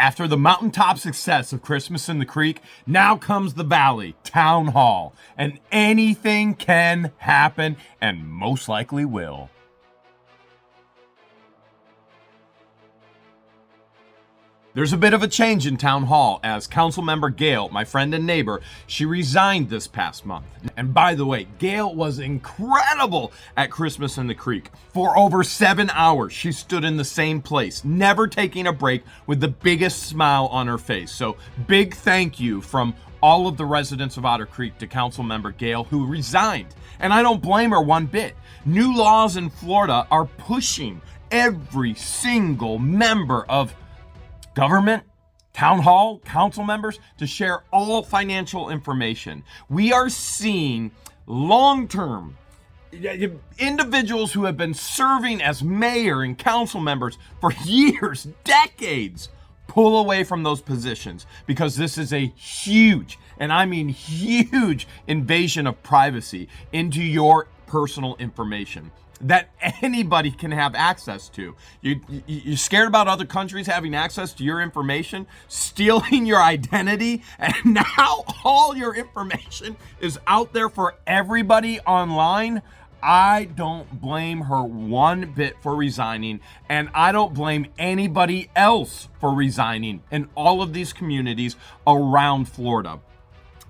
After the mountaintop success of Christmas in the Creek, now comes the Valley, Town Hall, and anything can happen, and most likely will. There's a bit of a change in Town Hall as Councilmember Hale, my friend and neighbor, she resigned this past month. And by the way, Hale was incredible at Christmas in the Creek. For over 7 hours, she stood in the same place, never taking a break, with the biggest smile on her face. So big thank you from all of the residents of Otter Creek to Councilmember Hale, who resigned. And I don't blame her one bit. New laws in Florida are pushing every single member of government, town hall, council members to share all financial information. We are seeing long-term individuals who have been serving as mayor and council members for years, decades, pull away from those positions because this is a huge, and I mean huge, invasion of privacy into your personal information that anybody can have access to. You're scared about other countries having access to your information, stealing your identity, and now all your information is out there for everybody online. I don't blame her one bit for resigning, and I don't blame anybody else for resigning in all of these communities around Florida.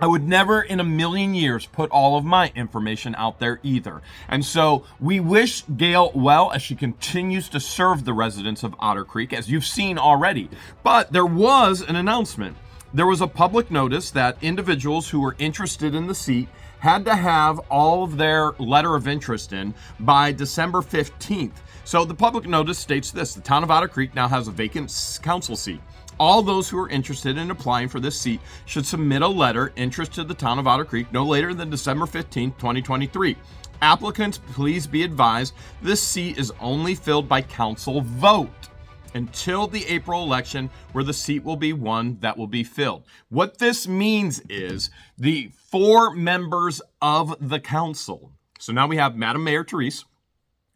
I would never in a million years put all of my information out there either. And so we wish Hale well as she continues to serve the residents of Otter Creek, as you've seen already. But there was an announcement. There was a public notice that individuals who were interested in the seat had to have all of their letter of interest in by December 15th. So the public notice states this: the town of Otter Creek now has a vacant council seat. All those who are interested in applying for this seat should submit a letter interest to the town of Otter Creek no later than December 15, 2023. Applicants, please be advised, this seat is only filled by council vote until the April election, where the seat will be one that will be filled. What this means is the 4 members of the council. So now we have Madam Mayor Therese,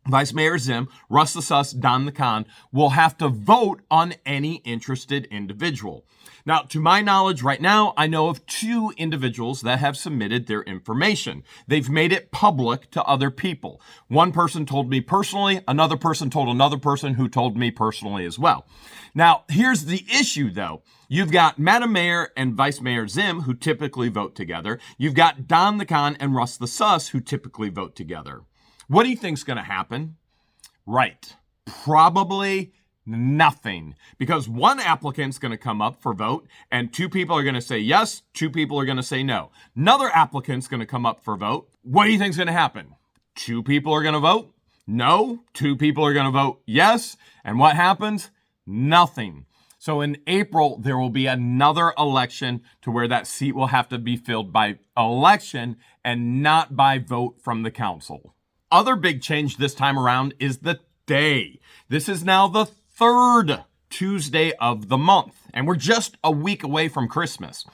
Vice Mayor Zim, Russ The Suss, Don the Con will have to vote on any interested individual. Now, to my knowledge right now, I know of 2 individuals that have submitted their information. They've made it public to other people. One person told me personally, another person told another person who told me personally as well. Now, here's the issue though. You've got Madam Mayor and Vice Mayor Zim, who typically vote together. You've got Don the Con and Russ The Suss, who typically vote together. What do you think's going to happen? Right. Probably nothing. Because one applicant's going to come up for vote and 2 people are going to say yes, 2 people are going to say no. Another applicant's going to come up for vote. What do you think's going to happen? 2 people are going to vote no, 2 people are going to vote yes. And what happens? Nothing. So in April, there will be another election to where that seat will have to be filled by election and not by vote from the council. Other big change this time around is the day. This is now the 3rd Tuesday of the month, and we're just a week away from Christmas.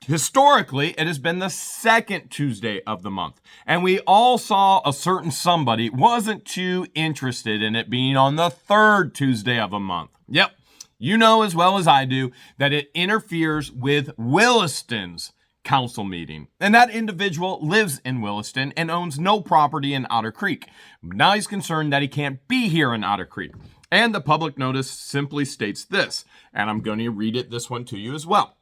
Historically, it has been the 2nd Tuesday of the month, and we all saw a certain somebody wasn't too interested in it being on the 3rd Tuesday of a month. Yep, you know as well as I do that it interferes with Williston's council meeting. And that individual lives in Williston and owns no property in Otter Creek. Now he's concerned that he can't be here in Otter Creek. And the public notice simply states this, and I'm going to read this one to you as well.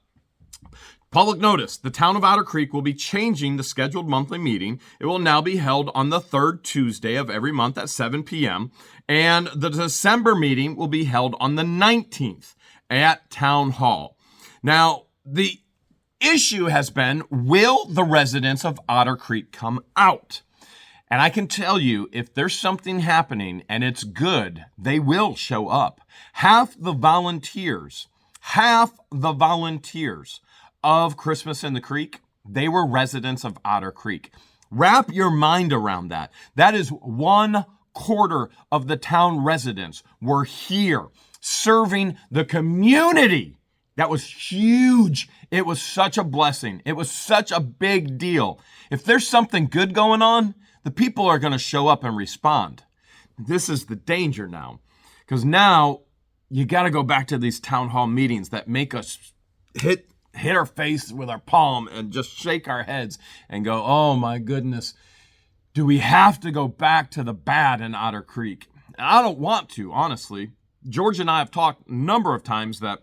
Public notice: the town of Otter Creek will be changing the scheduled monthly meeting. It will now be held on the 3rd Tuesday of every month at 7 p.m. And the December meeting will be held on the 19th at Town Hall. Now, the issue has been, will the residents of Otter Creek come out? And I can tell you, if there's something happening and it's good, they will show up. Half the volunteers of Christmas in the Creek, they were residents of Otter Creek. Wrap your mind around that. That is 1/4 of the town residents were here serving the community. That was huge. It was such a blessing. It was such a big deal. If there's something good going on, the people are going to show up and respond. This is the danger now, because now you got to go back to these town hall meetings that make us hit our face with our palm and just shake our heads and go, oh my goodness, do we have to go back to the bad in Otter Creek? I don't want to, honestly. George and I have talked a number of times that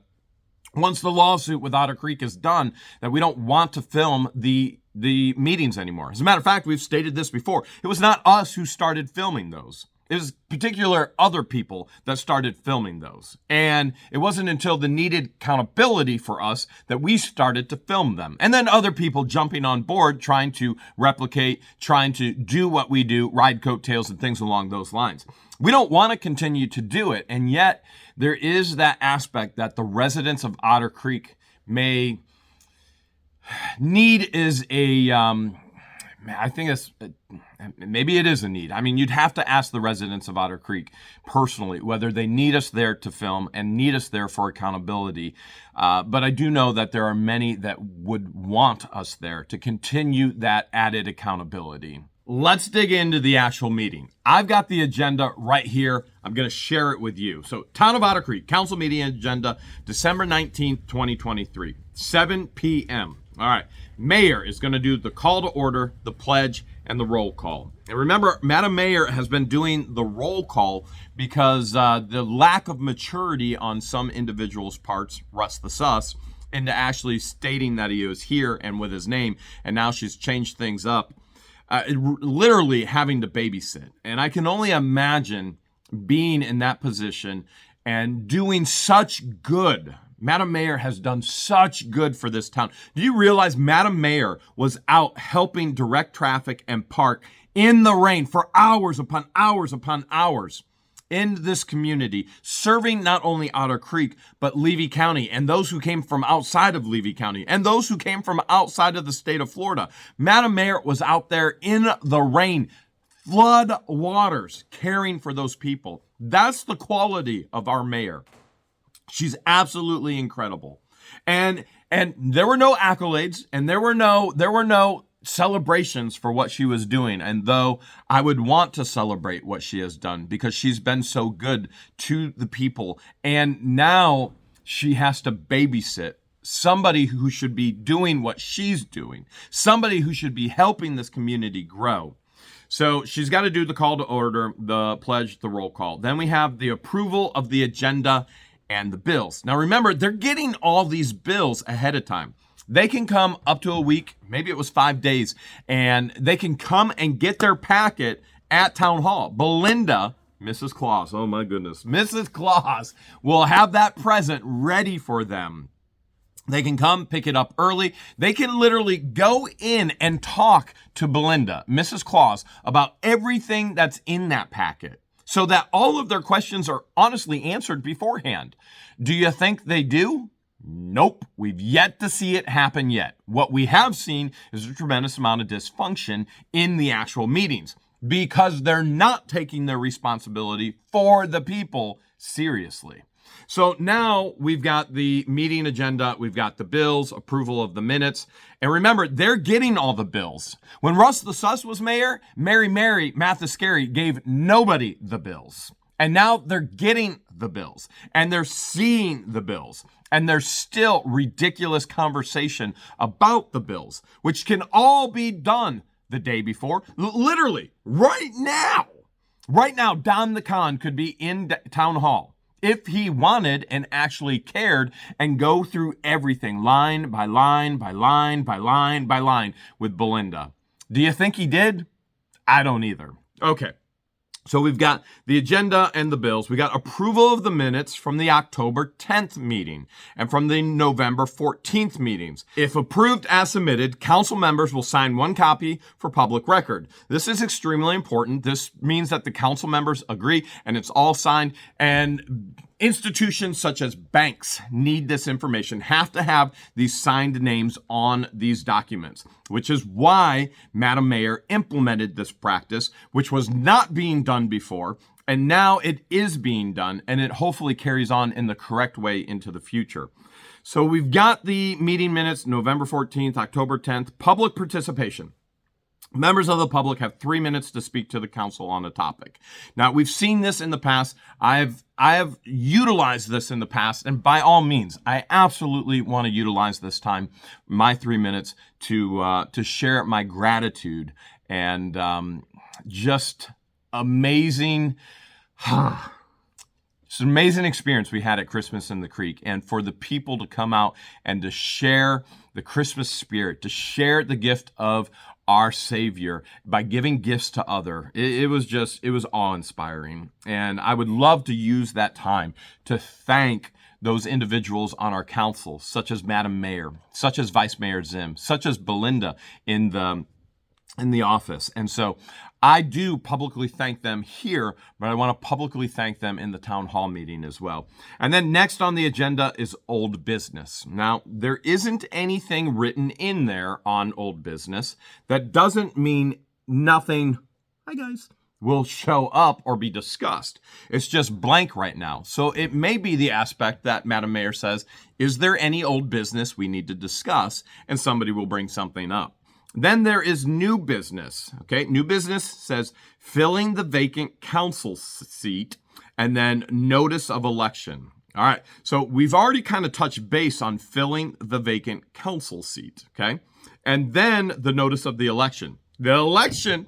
once the lawsuit with Otter Creek is done, that we don't want to film the meetings anymore. As a matter of fact, we've stated this before. It was not us who started filming those. It was particular other people that started filming those. And it wasn't until the needed accountability for us that we started to film them. And then other people jumping on board, trying to replicate, trying to do what we do, ride coattails and things along those lines. We don't want to continue to do it. And yet there is that aspect that the residents of Otter Creek may need is a, I think it's, maybe it is a need. I mean, you'd have to ask the residents of Otter Creek personally whether they need us there to film and need us there for accountability. But I do know that there are many that would want us there to continue that added accountability. Let's dig into the actual meeting. I've got the agenda right here. I'm going to share it with you. So, Town of Otter Creek, Council Meeting Agenda, December 19th, 2023, 7 p.m. All right. Mayor is going to do the call to order, the pledge, and the roll call. And remember, Madam Mayor has been doing the roll call because the lack of maturity on some individuals' parts, Russ The Suss, into actually stating that he was here and with his name, and now she's changed things up. Literally having to babysit. And I can only imagine being in that position and doing such good. Madam Mayor has done such good for this town. Do you realize Madam Mayor was out helping direct traffic and park in the rain for hours upon hours upon hours in this community, serving not only Otter Creek, but Levy County and those who came from outside of Levy County and those who came from outside of the state of Florida. Madam Mayor was out there in the rain, flood waters, caring for those people. That's the quality of our mayor. She's absolutely incredible. And there were no accolades and there were no celebrations for what she was doing. And though I would want to celebrate what she has done because she's been so good to the people, and now she has to babysit somebody who should be doing what she's doing, somebody who should be helping this community grow. So she's got to do the call to order, the pledge, the roll call. Then we have the approval of the agenda and the bills. Now remember, they're getting all these bills ahead of time. They can come up to a week, maybe it was 5 days, and they can come and get their packet at Town Hall. Belinda, Mrs. Claus, oh my goodness, Mrs. Claus will have that present ready for them. They can come pick it up early. They can literally go in and talk to Belinda, Mrs. Claus, about everything that's in that packet so that all of their questions are honestly answered beforehand. Do you think they do? Nope, we've yet to see it happen yet. What we have seen is a tremendous amount of dysfunction in the actual meetings because they're not taking their responsibility for the people seriously. So now we've got the meeting agenda, we've got the bills, approval of the minutes. And remember, they're getting all the bills. When Russ The Suss was mayor, Mary Mathescary gave nobody the bills. And now they're getting the bills and they're seeing the bills. And there's still ridiculous conversation about the bills, which can all be done the day before. Literally, right now, Don the Con could be in Town Hall if he wanted and actually cared and go through everything line by line by line by line by line with Belinda. Do you think he did? I don't either. Okay. So we've got the agenda and the bills. We got approval of the minutes from the October 10th meeting and from the November 14th meetings. If approved as submitted, council members will sign one copy for public record. This is extremely important. This means that the council members agree and it's all signed, and institutions such as banks need this information, have to have these signed names on these documents, which is why Madam Mayor implemented this practice, which was not being done before. And now it is being done, and it hopefully carries on in the correct way into the future. So we've got the meeting minutes, November 14th, October 10th, public participation. Members of the public have 3 minutes to speak to the council on a topic. Now, we've seen this in the past. I have utilized this in the past, and by all means, I absolutely want to utilize this time, my 3 minutes, to share my gratitude and just amazing. It's an amazing experience we had at Christmas in the Creek, and for the people to come out and to share the Christmas spirit, to share the gift of our Savior by giving gifts to other. It was awe-inspiring. And I would love to use that time to thank those individuals on our council, such as Madam Mayor, such as Vice Mayor Zim, such as Belinda in the office. And so I do publicly thank them here, but I want to publicly thank them in the town hall meeting as well. And then next on the agenda is old business. Now, there isn't anything written in there on old business. That doesn't mean nothing, hi guys, will show up or be discussed. It's just blank right now. So it may be the aspect that Madam Mayor says, is there any old business we need to discuss? And somebody will bring something up. Then there is new business, okay? New business says filling the vacant council seat and then notice of election. All right, so we've already kind of touched base on filling the vacant council seat, okay? And then the notice of the election. The election,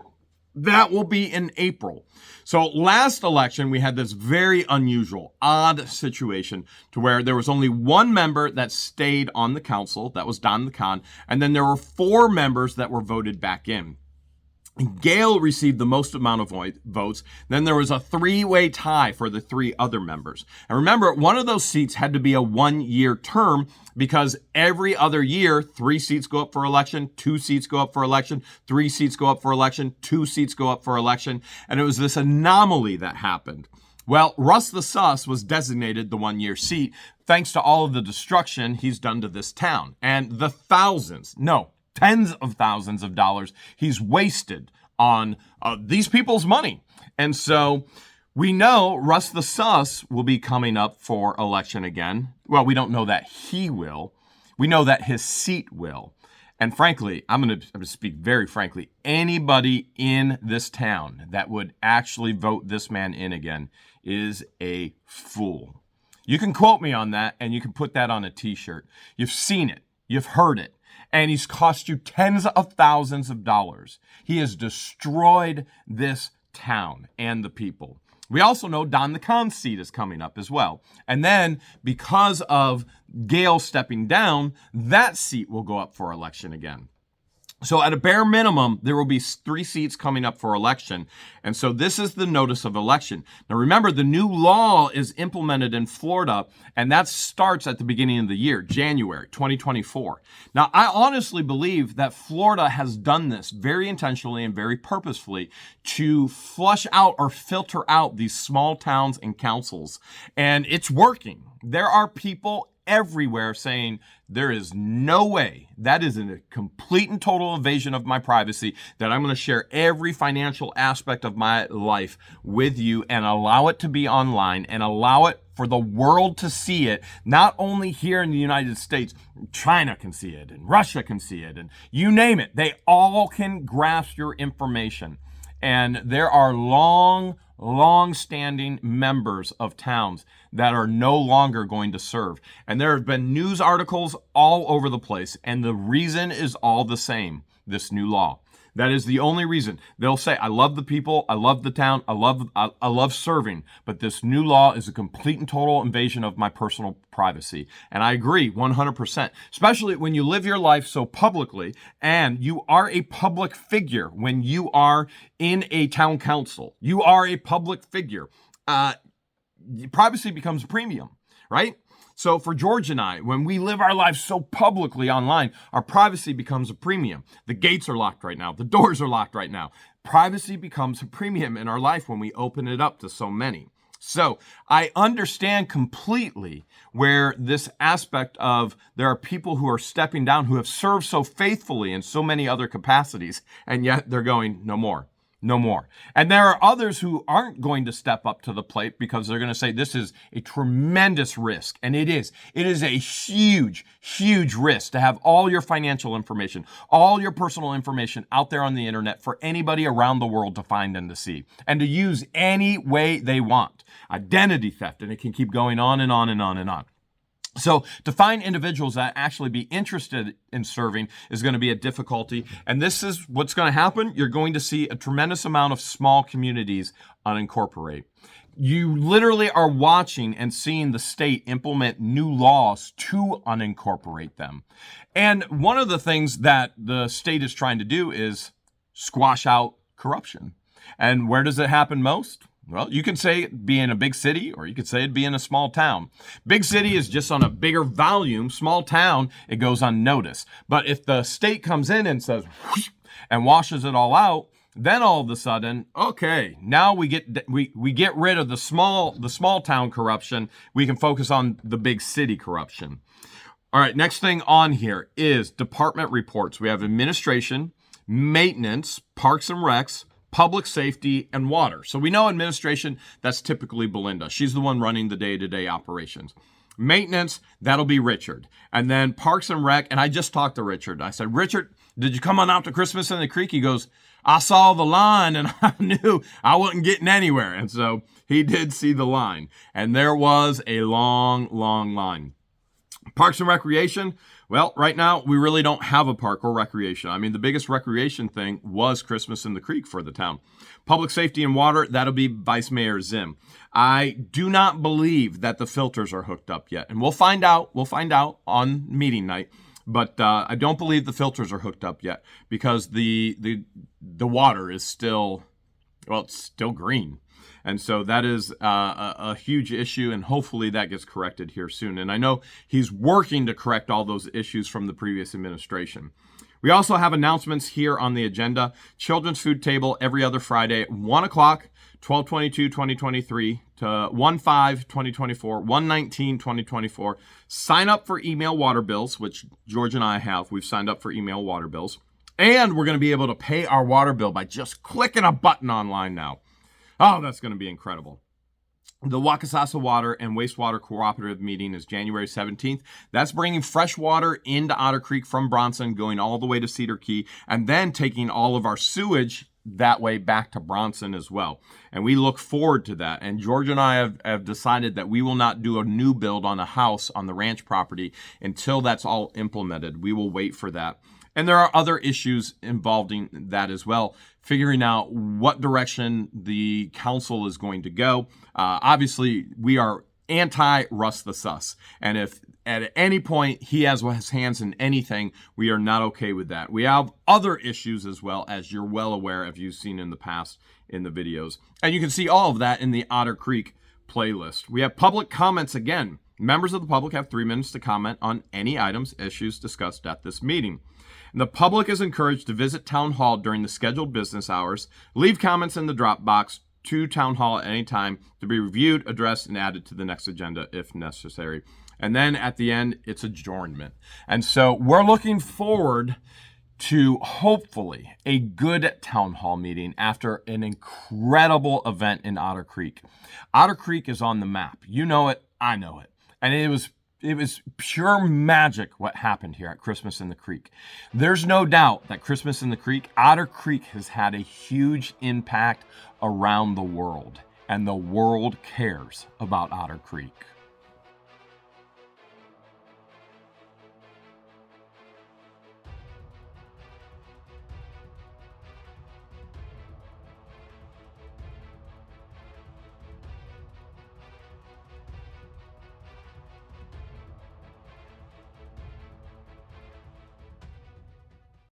that will be in April. So last election, we had this very unusual, odd situation to where there was only one member that stayed on the council. That was Don the Con. And then there were 4 members that were voted back in. Gale received the most amount of votes. Then there was a 3-way tie for the 3 other members. And remember, one of those seats had to be a 1-year term because every other year, 3 seats go up for election, 2 seats go up for election, 3 seats go up for election, 2 seats go up for election. And it was this anomaly that happened. Well, Russ The Suss was designated the 1-year seat thanks to all of the destruction he's done to this town and the tens of thousands of dollars he's wasted on these people's money. And so we know Russ The Suss will be coming up for election again. Well, we don't know that he will. We know that his seat will. And frankly, I'm going to speak very frankly, anybody in this town that would actually vote this man in again is a fool. You can quote me on that, and you can put that on a t-shirt. You've seen it. You've heard it. And he's cost you tens of thousands of dollars. He has destroyed this town and the people. We also know Don the Con's seat is coming up as well. And then because of Gale stepping down, that seat will go up for election again. So at a bare minimum, there will be 3 seats coming up for election. And so this is the notice of election. Now remember, the new law is implemented in Florida, and that starts at the beginning of the year, January 2024. Now, I honestly believe that Florida has done this very intentionally and very purposefully to flush out or filter out these small towns and councils. And it's working. There are people everywhere saying there is no way, that is a complete and total invasion of my privacy, that I'm going to share every financial aspect of my life with you and allow it to be online and allow it for the world to see it, not only here in the United States. China can see it and Russia can see it and you name it. They all can grasp your information. And there are long-standing members of towns that are no longer going to serve. And there have been news articles all over the place. And the reason is all the same, this new law. That is the only reason. They'll say, I love the people, I love the town, I love serving, but this new law is a complete and total invasion of my personal privacy. And I agree 100%, especially when you live your life so publicly and you are a public figure when you are in a town council. You are a public figure. Privacy becomes a premium, right? So for George and I, when we live our lives so publicly online, our privacy becomes a premium. The gates are locked right now. The doors are locked right now. Privacy becomes a premium in our life when we open it up to so many. So I understand completely where this aspect of there are people who are stepping down who have served so faithfully in so many other capacities, and yet they're going, no more. No more. And there are others who aren't going to step up to the plate because they're going to say this is a tremendous risk. And it is. It is a huge, huge risk to have all your financial information, all your personal information out there on the internet for anybody around the world to find and to see and to use any way they want. Identity theft, and it can keep going on and on and on and on. So to find individuals that actually be interested in serving is going to be a difficulty. And this is what's going to happen. You're going to see a tremendous amount of small communities unincorporate. You literally are watching and seeing the state implement new laws to unincorporate them. And one of the things that the state is trying to do is squash out corruption. And where does it happen most? Well, you can say it be in a big city, or you could say it be in a small town. Big city is just on a bigger volume. Small town, it goes unnoticed. But if the state comes in and says, whoosh, and washes it all out, then all of a sudden, okay, now we get rid of the small town corruption. We can focus on the big city corruption. All right, next thing on here is department reports. We have administration, maintenance, parks and recs, public safety, and water. So we know administration, that's typically Belinda. She's the one running the day-to-day operations. Maintenance, that'll be Richard. And then Parks and Rec, and I just talked to Richard. I said, Richard, did you come on out to Christmas in the Creek? He goes, I saw the line and I knew I wasn't getting anywhere. And so he did see the line. And there was a long, long line. Parks and Recreation, well, right now, we really don't have a park or recreation. I mean, the biggest recreation thing was Christmas in the Creek for the town. Public safety and water, that'll be Vice Mayor Zim. I do not believe that the filters are hooked up yet. And we'll find out on meeting night. But I don't believe the filters are hooked up yet because the water is still, well, it's still green. And so that is a huge issue, and hopefully that gets corrected here soon. And I know he's working to correct all those issues from the previous administration. We also have announcements here on the agenda. Children's Food Table every other Friday at 1 o'clock, 12/22/2023 to 1/5/2024, 1/19/2024. Sign up for email water bills, which George and I have. We've signed up for email water bills. And we're going to be able to pay our water bill by just clicking a button online now. Oh, that's going to be incredible. The Wakasasa Water and Wastewater Cooperative meeting is January 17th. That's bringing fresh water into Otter Creek from Bronson, going all the way to Cedar Key, and then taking all of our sewage that way back to Bronson as well. And we look forward to that. And George and I have decided that we will not do a new build on a house on the ranch property until that's all implemented. We will wait for that. And there are other issues involving that as well, figuring out what direction the council is going to go. Obviously, we are anti-Russ The Suss. And if at any point he has his hands in anything, we are not okay with that. We have other issues as well, as you're well aware, if you've seen in the past in the videos. And you can see all of that in the Otter Creek playlist. We have public comments again. Members of the public have 3 minutes to comment on any items, issues discussed at this meeting. And the public is encouraged to visit Town Hall during the scheduled business hours, leave comments in the drop box to Town Hall at any time to be reviewed, addressed, and added to the next agenda if necessary. And then at the end, it's adjournment. And so we're looking forward to hopefully a good town hall meeting after an incredible event in Otter Creek. Otter Creek is on the map. You know it, I know it. And it was pure magic what happened here at Christmas in the Creek. There's no doubt that Christmas in the Creek, Otter Creek has had a huge impact around the world, and the world cares about Otter Creek.